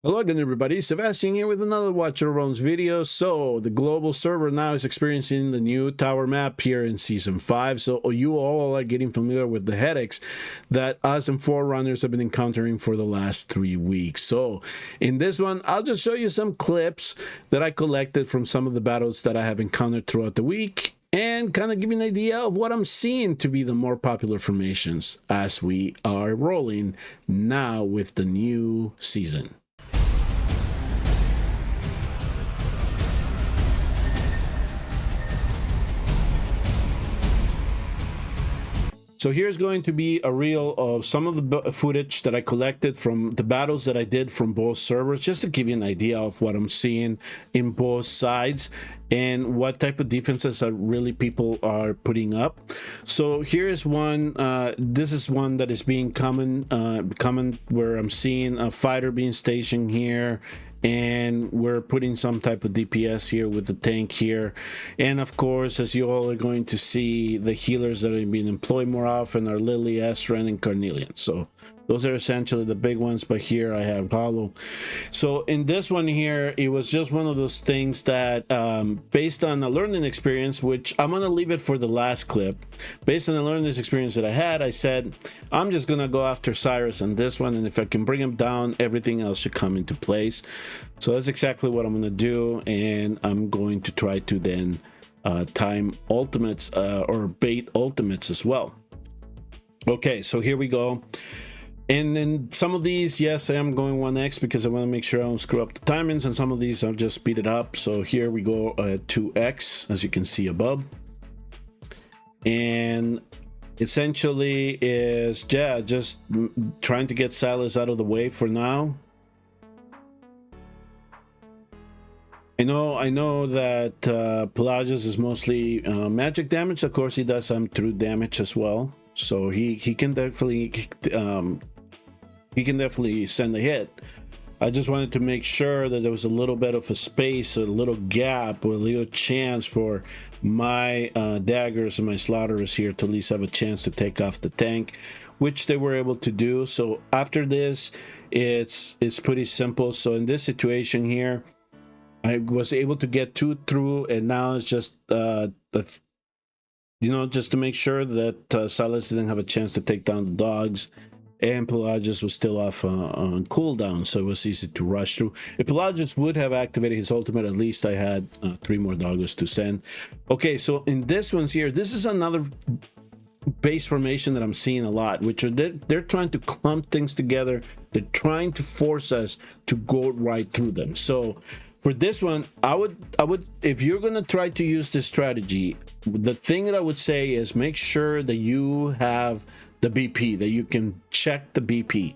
Hello again, everybody. Sebastian here with another Watcher of Realms video. So the global server now is experiencing the new tower map here in season 5. So you all are getting familiar with the headaches that us and forerunners have been encountering for the last 3 weeks. So in this one, I'll just show you some clips that I collected from some of the battles that I have encountered throughout the week, and kind of give you an idea of what I'm seeing to be the more popular formations as we are rolling now with the new season. So here's going to be a reel of some of the footage that I collected from the battles that I did from both servers, just to give you an idea of what I'm seeing in both sides and what type of defenses are really people are putting up. So here's one. This is one that is being common where I'm seeing a fighter being stationed here, and we're putting some type of DPS here with the tank here. And of course, as you all are going to see, the healers that are being employed more often are Lily, Esren, and Carnelian. So those are essentially the big ones, but here I have Hollow. So in this one here, it was just one of those things that based on a learning experience, which I'm going to leave it for the last clip. Based on the learning experience that I had, I said, I'm just going to go after Cyrus on this one, and if I can bring him down, everything else should come into place. So that's exactly what I'm going to do, and I'm going to try to then time ultimates or bait ultimates as well. Okay, so here we go. And then some of these, yes, I am going 1x because I want to make sure I don't screw up the timings, and some of these I'll just speed it up. So here we go at 2x, as you can see above. And essentially is, yeah, just trying to get Silas out of the way for now. I know that Pelagius is mostly magic damage. Of course, he does some true damage as well. So he can definitely send a hit. I just wanted to make sure that there was a little bit of a space, a little gap, or a little chance for my daggers and my slaughterers here to at least have a chance to take off the tank, which they were able to do. So after this, it's pretty simple. So in this situation here, I was able to get 2 through, and now it's just just to make sure that Silas didn't have a chance to take down the dogs, and Pelagius was still off on cooldown, so it was easy to rush through. If Pelagius would have activated his ultimate, at least I had 3 more doggos to send. Okay, so in this one's here, this is another base formation that I'm seeing a lot, which are they're trying to clump things together. They're trying to force us to go right through them. So for this one, I would, if you're gonna try to use this strategy, the thing that I would say is make sure that you have the BP, that you can check the BP.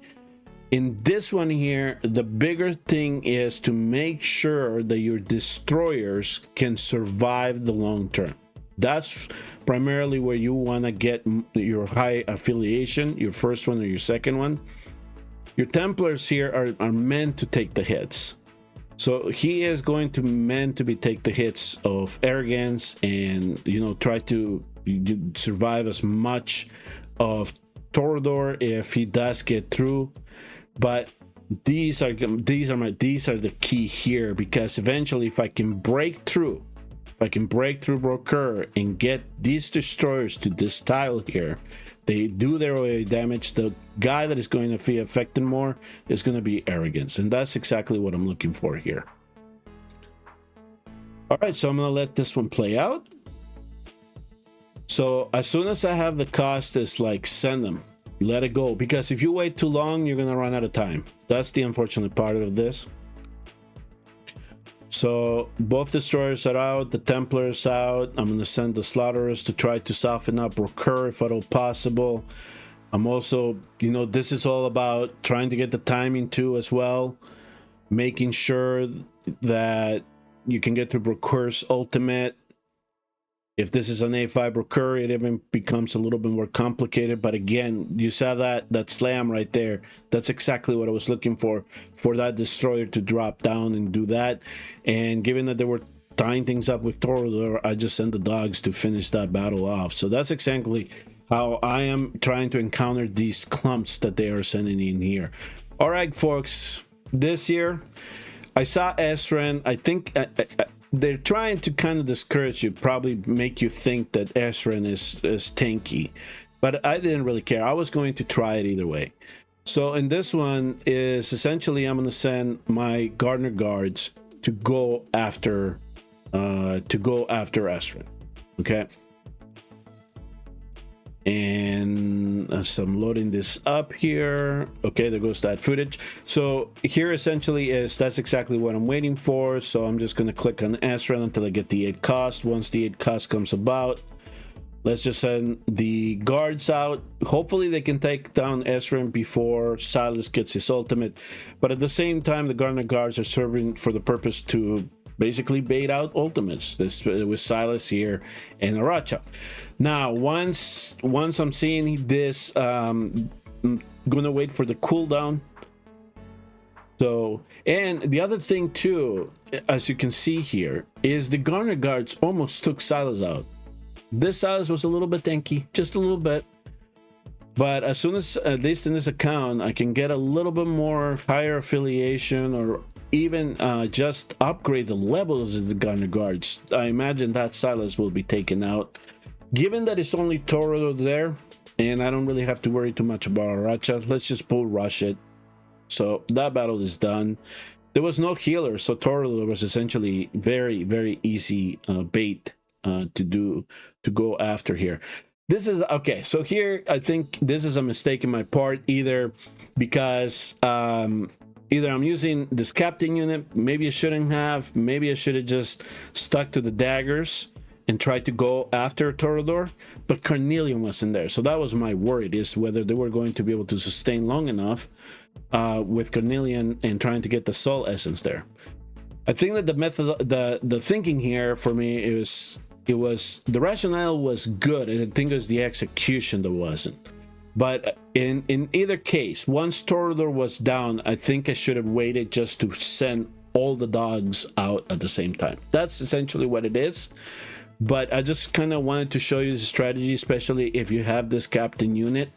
In this one here, the bigger thing is to make sure that your destroyers can survive the long term. That's primarily where you want to get your high affiliation, your first one or your second one. Your Templars here are meant to take the hits. So he is going to meant to take the hits of arrogance and try to survive as much of Torador if he does get through. But these are the key here, because eventually if I can break through Broker and get these destroyers to this tile here, they do their way damage. The guy that is going to be affected more is going to be arrogance, and that's exactly what I'm looking for here. All right, so I'm going to let this one play out. So as soon as I have the cost, it's like send them, let it go, because if you wait too long, you're going to run out of time. That's the unfortunate part of this. So both destroyers are out, the Templars out. I'm going to send the slaughterers to try to soften up Recur if at all possible. I'm also, this is all about trying to get the timing too as well, making sure that you can get to Recur's ultimate. If this is an A5 Recur, it even becomes a little bit more complicated. But again, you saw that slam right there. That's exactly what I was looking for that destroyer to drop down and do that. And given that they were tying things up with Torador, I just sent the dogs to finish that battle off. So that's exactly how I am trying to encounter these clumps that they are sending in here. All right, folks. this year, I saw Esren. I think they're trying to kind of discourage you, probably make you think that Esren is tanky, but I didn't really care. I was going to try it either way. So in this one is essentially I'm going to send my Gardener guards to go after Esren. Okay. And so I'm loading this up here. Okay, there goes that footage. So here essentially that's exactly what I'm waiting for. So I'm just going to click on Esren until I get the 8 cost. Once the 8 cost comes about, let's just send the guards out. Hopefully they can take down Esren before Silas gets his ultimate. But at the same time, the Gardener guards are serving for the purpose to basically bait out ultimates. This with Silas here and Aracha. Now, once I'm seeing this, I'm gonna wait for the cooldown. So, and the other thing too, as you can see here, is the Gardener guards almost took Silas out. This Silas was a little bit tanky, just a little bit. But as soon as, at least in this account, I can get a little bit more higher affiliation, or even just upgrade the levels of the Gardener guards, I imagine that Silas will be taken out. Given that it's only Torador there, and I don't really have to worry too much about Aracha, let's just bull rush it. So that battle is done. There was no healer, so Torador was essentially very, very easy bait to go after here. This is okay. So here, I think this is a mistake in my part, either because either I'm using this captain unit, maybe I shouldn't have, maybe I should have just stuck to the daggers and tried to go after Torador, but Carnelian wasn't there. So that was my worry, is whether they were going to be able to sustain long enough with Carnelian and trying to get the soul essence there. I think that the thinking here for me is, it was, the rationale was good, and I think it was the execution that wasn't. But in either case, once Torador was down, I think I should have waited just to send all the dogs out at the same time. That's essentially what it is. But I just kind of wanted to show you the strategy, especially if you have this captain unit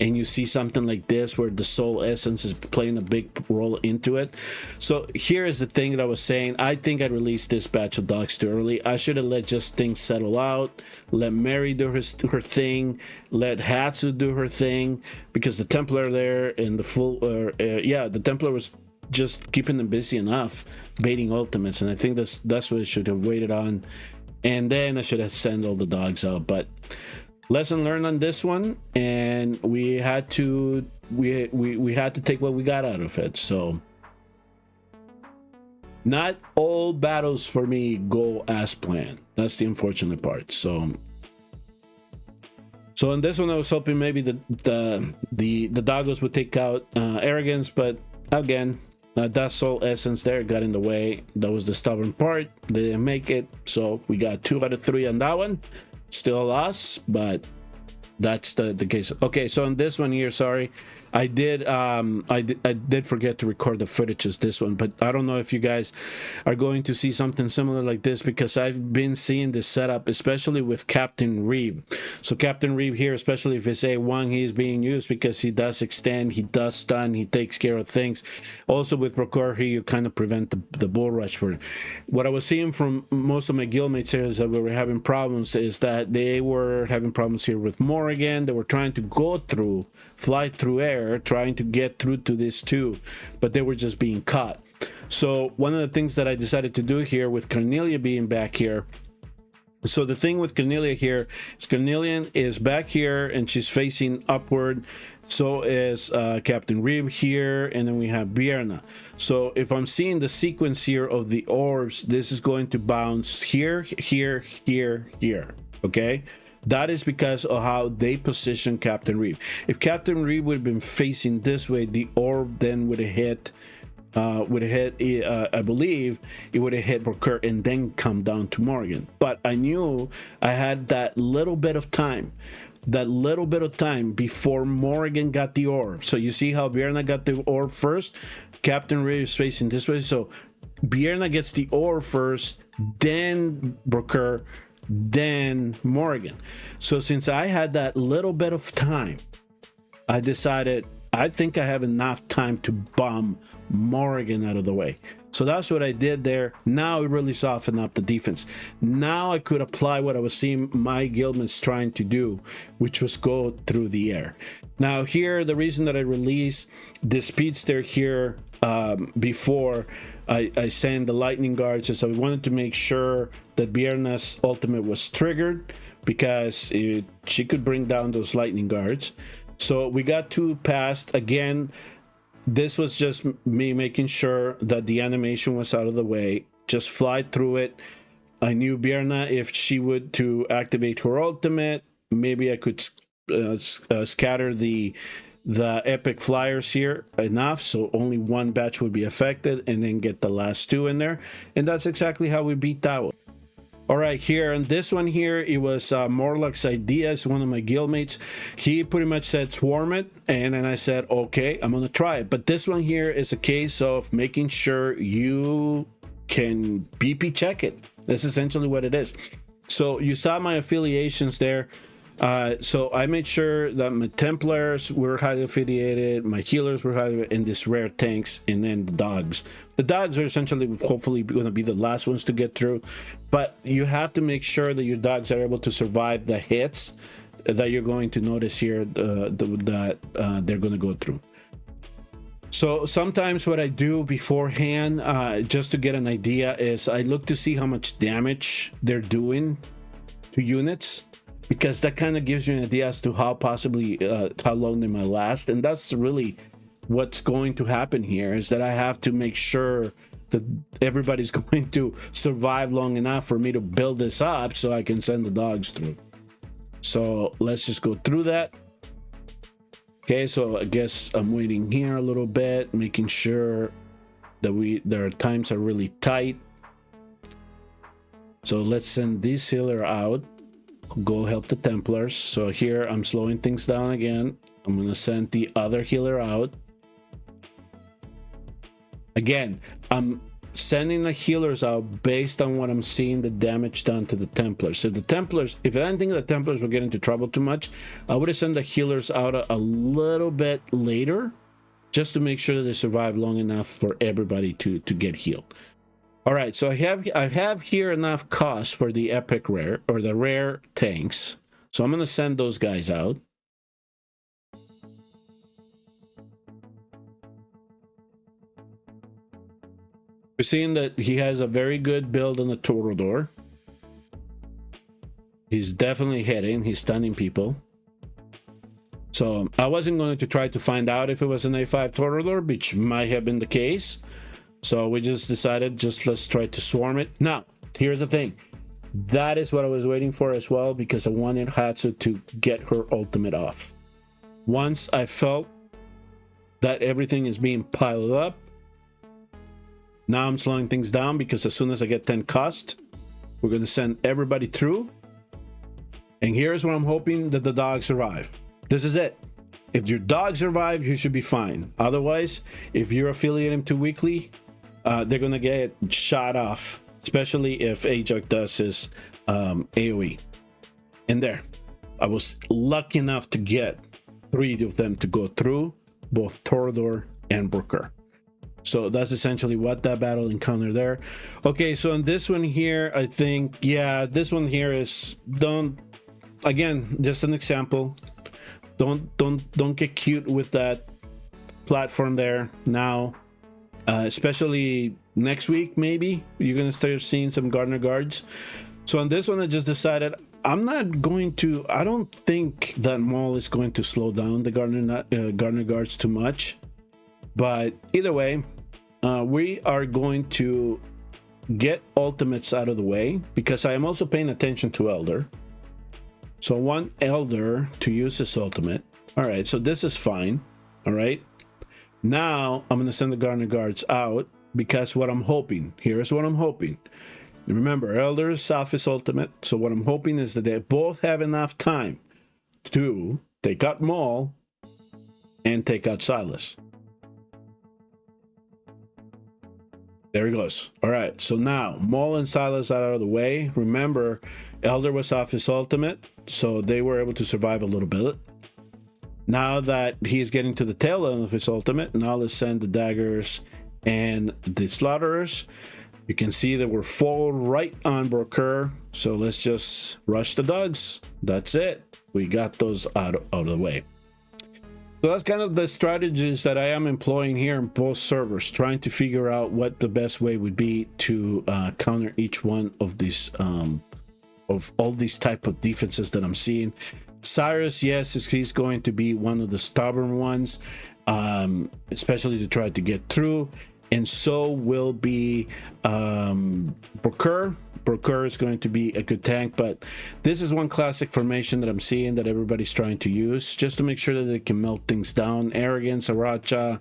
and you see something like this where the soul essence is playing a big role into it. So here is the thing that I was saying. I think I released this batch of dogs too early. I should have let just things settle out, let Mary do her thing, let Hatsu do her thing, because the Templar there and the full the Templar was just keeping them busy enough baiting ultimates, and I think that's what I should have waited on. And then I should have sent all the dogs out. But lesson learned on this one, and we had to take what we got out of it. So not all battles for me go as planned. That's the unfortunate part. So in this one, I was hoping maybe the doggos would take out arrogance, but again, that soul essence there got in the way. That was the stubborn part. They didn't make it, so we got 2 out of 3 on that one. Still a loss, but that's the case. Okay, so on this one here, sorry, I did forget to record the footages this one, but I don't know if you guys are going to see something similar like this, because I've been seeing this setup, especially with Captain Reeve. So Captain Reeve here, especially if it's A1, he's being used because he does extend, he does stun, he takes care of things. Also with Procure here, you kind of prevent the bull rush for it. What I was seeing from most of my guildmates here is that we were having problems, is that they were having problems here with Morrigan. They were trying to fly through air, trying to get through to this too, but they were just being caught. So one of the things that I decided to do here with Carnelian being back here, so the thing with Carnelian here is Carnelian is back here and she's facing upward, so is Captain Reeve here, and then we have Bierna. So if I'm seeing the sequence here of the orbs, this is going to bounce here, here, here, here. Okay, that is because of how they position Captain Reeve. If Captain Reeve would have been facing this way, the orb then would have hit, I believe it would have hit Procure and then come down to Morgan. But I knew I had that little bit of time before Morgan got the orb. So you see how Bierna got the orb first? Captain Reeve is facing this way, so Bierna gets the orb first, then Procure, then Morgan. So since I had that little bit of time, I decided I think I have enough time to bomb Morrigan out of the way. So that's what I did there. Now it really softened up the defense. Now I could apply what I was seeing my guildmates trying to do, which was go through the air. Now here, the reason that I released the speedster here before I sent the lightning guards is I wanted to make sure that Bierna's ultimate was triggered, because she could bring down those lightning guards. So we got 2 past. Again, this was just me making sure that the animation was out of the way. Just fly through it. I knew Bierna, if she would to activate her ultimate, maybe I could scatter the epic flyers here enough so only 1 batch would be affected, and then get the last 2 in there. And that's exactly how we beat that one. All right, here on this one here, it was Morlock's idea. It's one of my guildmates. He pretty much said swarm it, and then I said, okay, I'm gonna try it. But this one here is a case of making sure you can BP check it. That's essentially what it is. So you saw my affiliations there. So I made sure that my Templars were highly affiliated, my healers were highly, and these rare tanks, and then the dogs. The dogs are essentially hopefully going to be the last ones to get through, but you have to make sure that your dogs are able to survive the hits that you're going to notice here that they're going to go through. So sometimes what I do beforehand, just to get an idea, is I look to see how much damage they're doing to units, because that kind of gives you an idea as to how possibly how long they might last. And that's really what's going to happen here, is that I have to make sure that everybody's going to survive long enough for me to build this up so I can send the dogs through. So let's just go through that. Okay, so I guess I'm waiting here a little bit, making sure that their times are really tight. So let's send this healer out. Go help the Templars. So here I'm slowing things down again. I'm gonna send the other healer out. Again, I'm sending the healers out based on what I'm seeing the damage done to the Templars. So the Templars, if I didn't think the Templars would get into trouble too much, I would have sent the healers out a little bit later, just to make sure that they survive long enough for everybody to get healed. All right, so I have here enough cost for the epic rare, or the rare tanks. So I'm going to send those guys out. We're seeing that he has a very good build on the Toreador. He's definitely hitting, he's stunning people. So I wasn't going to try to find out if it was an A5 Toreador, which might have been the case. So we just decided, let's try to swarm it. Now, here's the thing. That is what I was waiting for as well, because I wanted Hatsu to get her ultimate off. Once I felt that everything is being piled up, now I'm slowing things down, because as soon as I get 10 cost, we're going to send everybody through. And here's what I'm hoping, that the dogs survive. This is it. If your dogs survive, you should be fine. Otherwise, if you're affiliating too weakly, they're gonna get shot off, especially if Ajax does his AoE. And there, I was lucky enough to get 3 of them to go through, both Toreador and Brooker. So that's essentially what that battle encounter there. Okay, so in this one here, I think, yeah, this one here is, again, just an example. Don't get cute with that platform there now. Especially next week, maybe you're gonna start seeing some Gardener guards. So on this one, I just decided I'm not going to. I don't think that Maul is going to slow down the Gardener guards too much. But either way, we are going to get ultimates out of the way, because I am also paying attention to Elder. So I want Elder to use his ultimate. All right, so this is fine. All right. Now I'm going to send the Gardener guards out, because what I'm hoping, here's what I'm hoping. Remember, Elder is off his ultimate. So what I'm hoping is that they both have enough time to take out Maul and take out Silas. There he goes. All right, so now Maul and Silas are out of the way. Remember, Elder was off his ultimate, so they were able to survive a little bit. Now that he is getting to the tail end of his ultimate, now let's send the daggers and the slaughterers. You can see that we're full right on Broker, so let's just rush the dogs. That's it. We got those out of the way. So that's kind of the strategies that I am employing here in both servers, trying to figure out what the best way would be to counter each one of these of all these type of defenses that I'm seeing. Cyrus, yes, he's going to be one of the stubborn ones, especially to try to get through, and so will be Broker. Broker is going to be a good tank, but this is one classic formation that I'm seeing that everybody's trying to use just to make sure that they can melt things down. Arrogance, Aracha,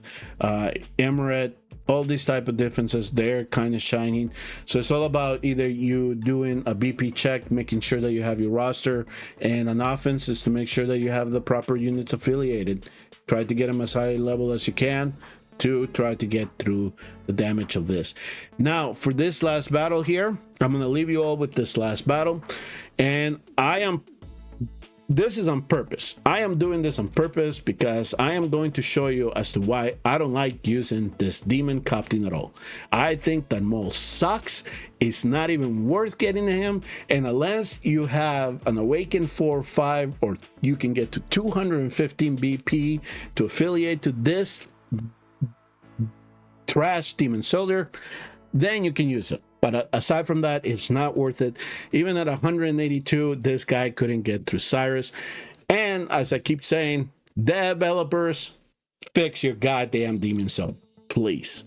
Emirate, all these type of defenses, they're kind of shining. So it's all about either you doing a BP check, making sure that you have your roster, and an offense is to make sure that you have the proper units affiliated. Try to get them as high level as you can to try to get through the damage of this. Now for this last battle here, I'm going to leave you all with this last battle, and this is on purpose. I am doing this on purpose because I am going to show you as to why I don't like using this demon captain at all. I think that Maul sucks. It's not even worth getting to him, and unless you have an awakened 4 or 5, or you can get to 215 BP to affiliate to this trash demon soldier, then you can use it. But aside from that, it's not worth it. Even at 182, this guy couldn't get through Cyrus. And as I keep saying, developers, fix your goddamn demon soul, please.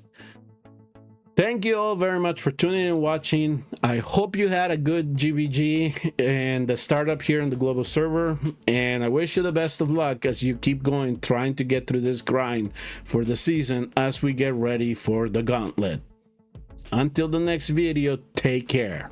Thank you all very much for tuning in and watching. I hope you had a good GvG and the startup here in the global server. And I wish you the best of luck as you keep going, trying to get through this grind for the season as we get ready for the gauntlet. Until the next video, take care.